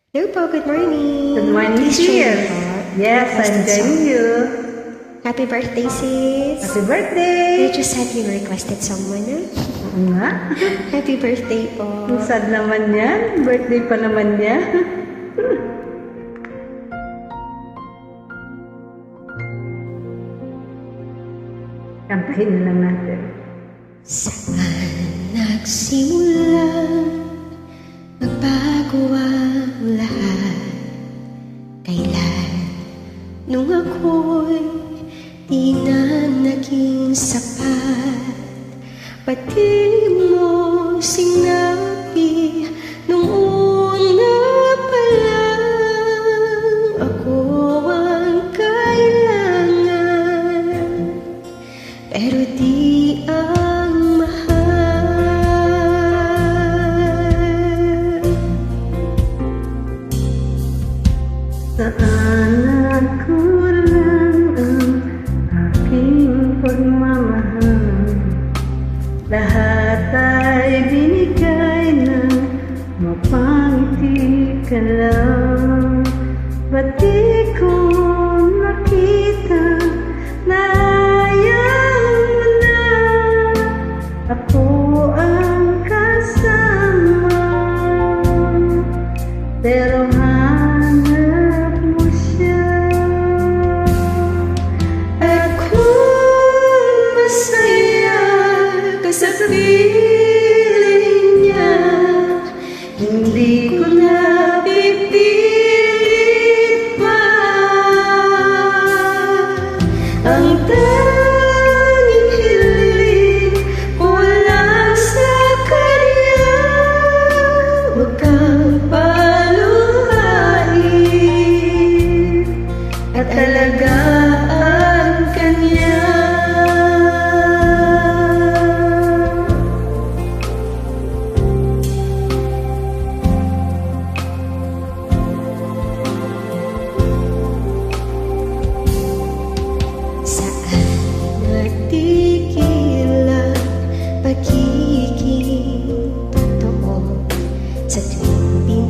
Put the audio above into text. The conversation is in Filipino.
Hello po, good morning. Good morning, Please dear. join me po. Yes, I'm joining you. Happy birthday, sis. Happy birthday! I just had you requested someone, ha? Oo nga. Happy birthday po. Ang sad naman yan. Birthday pa naman niya. Kantahin na lang natin. Saan nagsimula magbago ang lahat? Kailan nung ako'y di na naging sapat? Pati mo sinabi nung una pa lang ako ang kailangan, pero di ang mahal. Saan nagkulang ang aking pagmamahal? Lahat ay binigay ng mapangiti ka lang. Ba't di ko nakita na ayaw mo na ako ang kasama? Pero hanap mo siya. At kung masaya ka sa piling niya, hindi ko na pipilit pa. Ang tanging hiling ko lang sa kanya, huwag kang paluhain at alagaan kanya. Saan nagtigil ang pagiging totoo sa tuwing